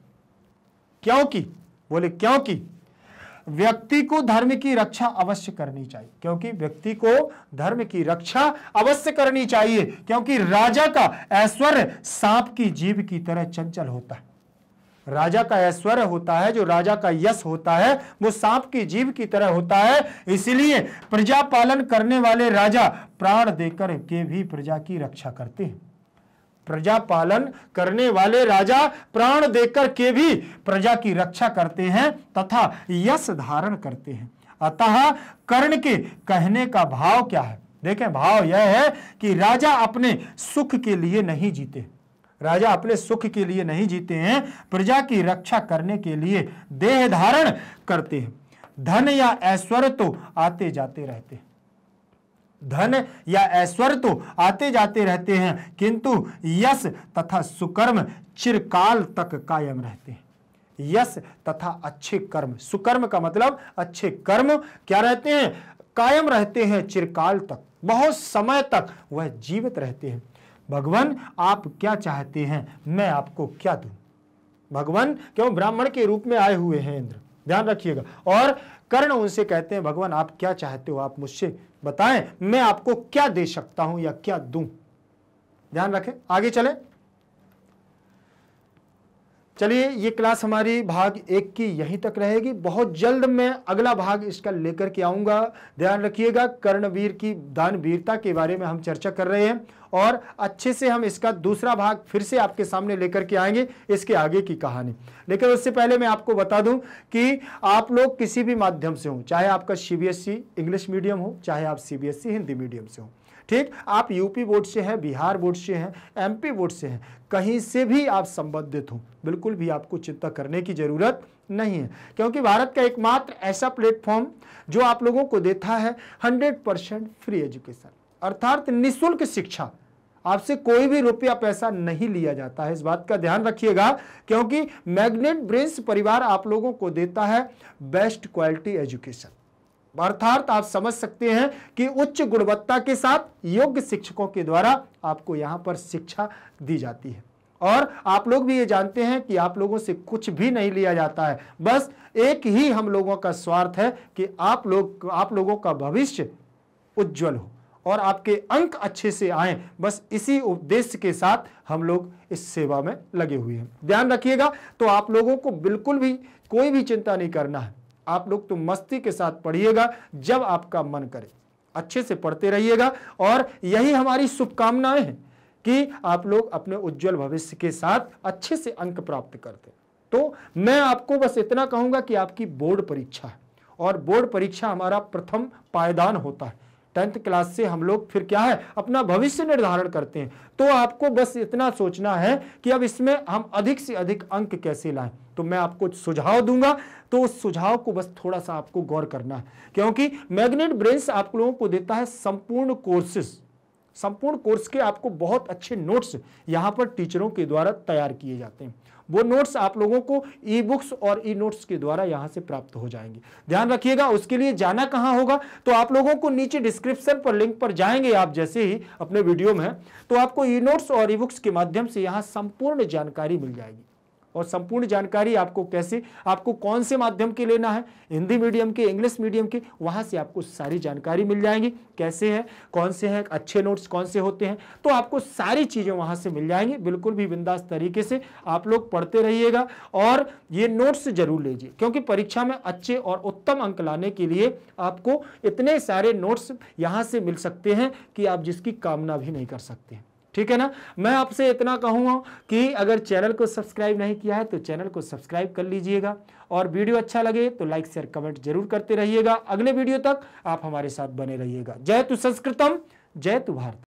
Speaker 1: क्योंकि, बोले क्योंकि व्यक्ति को धर्म की रक्षा अवश्य करनी चाहिए, क्योंकि व्यक्ति को धर्म की रक्षा अवश्य करनी चाहिए, क्योंकि राजा का ऐश्वर्य सांप की जीभ की तरह चंचल होता है। राजा का ऐश्वर्य होता है, जो राजा का यश होता है, वो सांप की जीभ की तरह होता है। इसलिए प्रजा पालन करने वाले राजा प्राण देकर के भी प्रजा की रक्षा करते हैं। प्रजा पालन करने वाले राजा प्राण देकर के भी प्रजा की रक्षा करते हैं तथा यश धारण करते हैं। अतः कर्ण के कहने का भाव क्या है, देखें भाव यह है कि राजा अपने सुख के लिए नहीं जीते, राजा अपने सुख के लिए नहीं जीते हैं, प्रजा की रक्षा करने के लिए देह धारण करते हैं। धन या ऐश्वर्य तो आते जाते रहते हैं, धन या ऐश्वर्य तो आते जाते रहते हैं, किंतु यश तथा सुकर्म चिरकाल तक कायम रहते हैं। यश तथा अच्छे कर्म, सुकर्म का मतलब अच्छे कर्म क्या रहते हैं, कायम रहते हैं, चिरकाल तक, बहुत समय तक वह जीवित रहते हैं। भगवान आप क्या चाहते हैं, मैं आपको क्या दूं। भगवान क्यों ब्राह्मण के रूप में आए हुए हैं इंद्र, ध्यान रखिएगा। और कर्ण उनसे कहते हैं भगवान आप क्या चाहते हो, आप मुझसे बताएं, मैं आपको क्या दे सकता हूं या क्या दूं। ध्यान रखें, आगे चलें। चलिए, ये क्लास हमारी भाग 1 की यहीं तक रहेगी। बहुत जल्द मैं अगला भाग इसका लेकर के आऊंगा। ध्यान रखिएगा, कर्णवीर की दानवीरता के बारे में हम चर्चा कर रहे हैं और अच्छे से हम इसका दूसरा भाग फिर से आपके सामने लेकर के आएंगे, इसके आगे की कहानी। लेकिन उससे पहले मैं आपको बता दूं कि आप लोग किसी भी माध्यम से हो, चाहे आपका CBSE इंग्लिश मीडियम हो, चाहे आप CBSE हिंदी मीडियम से हो, ठीक, आप यूपी बोर्ड से हैं, बिहार बोर्ड से हैं, MP बोर्ड से हैं, कहीं से भी आप संबंधित हो, बिल्कुल भी आपको चिंता करने की जरूरत नहीं है, क्योंकि भारत का एकमात्र ऐसा प्लेटफॉर्म जो आप लोगों को देता है 100% फ्री एजुकेशन, अर्थात निःशुल्क शिक्षा। आपसे कोई भी रुपया पैसा नहीं लिया जाता है, इस बात का ध्यान रखिएगा, क्योंकि मैग्नेट ब्रेन्स परिवार आप लोगों को देता है बेस्ट क्वालिटी एजुकेशन। अर्थात आप समझ सकते हैं कि उच्च गुणवत्ता के साथ योग्य शिक्षकों के द्वारा आपको यहां पर शिक्षा दी जाती है। और आप लोग भी ये जानते हैं कि आप लोगों से कुछ भी नहीं लिया जाता है, बस एक ही हम लोगों का स्वार्थ है कि आप लोगों का भविष्य उज्जवल हो और आपके अंक अच्छे से आएं। बस इसी उद्देश्य के साथ हम लोग इस सेवा में लगे हुए हैं। ध्यान रखिएगा, तो आप लोगों को बिल्कुल भी कोई भी चिंता नहीं करना है। आप लोग तो मस्ती के साथ पढ़िएगा, जब आपका मन करे अच्छे से पढ़ते रहिएगा, और यही हमारी शुभकामनाएं हैं कि आप लोग अपने उज्जवल भविष्य के साथ अच्छे से अंक प्राप्त करते। तो मैं आपको बस इतना कहूंगा कि आपकी बोर्ड परीक्षा है, और बोर्ड परीक्षा हमारा प्रथम पायदान होता है। 10th क्लास से हम लोग फिर क्या है, अपना भविष्य निर्धारण करते हैं। तो आपको बस इतना सोचना है कि अब इसमें हम अधिक से अधिक अंक कैसे लाएं। तो मैं आपको सुझाव दूंगा, तो उस सुझाव को बस थोड़ा सा आपको गौर करना है, क्योंकि मैग्नेट ब्रेन्स आप लोगों को देता है संपूर्ण कोर्सेस, संपूर्ण कोर्स के आपको बहुत अच्छे नोट्स यहां पर टीचरों के द्वारा तैयार किए जाते हैं। वो नोट्स आप लोगों को ई-बुक्स और ई-नोट्स के द्वारा यहां से प्राप्त हो जाएंगे। ध्यान रखिएगा, उसके लिए जाना कहां होगा, तो आप लोगों को नीचे डिस्क्रिप्शन पर लिंक पर जाएंगे आप, जैसे ही अपने वीडियो में, तो आपको ई-नोट्स और ई-बुक्स के माध्यम से यहां संपूर्ण जानकारी मिल जाएगी। और संपूर्ण जानकारी आपको कैसे, आपको कौन से माध्यम के लेना है, हिंदी मीडियम के, इंग्लिश मीडियम के, वहां से आपको सारी जानकारी मिल जाएंगी। कैसे है, कौन से हैं, अच्छे नोट्स कौन से होते हैं, तो आपको सारी चीजें वहां से मिल जाएंगी। बिल्कुल भी बिंदास तरीके से आप लोग पढ़ते रहिएगा और ये नोट्स जरूर लीजिए, क्योंकि परीक्षा में अच्छे और उत्तम अंक लाने के लिए आपको इतने सारे नोट्स यहां से मिल सकते हैं कि आप जिसकी कामना भी नहीं कर सकते। ठीक है ना। मैं आपसे इतना कहूँगा कि अगर चैनल को सब्सक्राइब नहीं किया है तो चैनल को सब्सक्राइब कर लीजिएगा, और वीडियो अच्छा लगे तो लाइक शेयर कमेंट जरूर करते रहिएगा। अगले वीडियो तक आप हमारे साथ बने रहिएगा। जय तु संस्कृतम, जय तु भारत।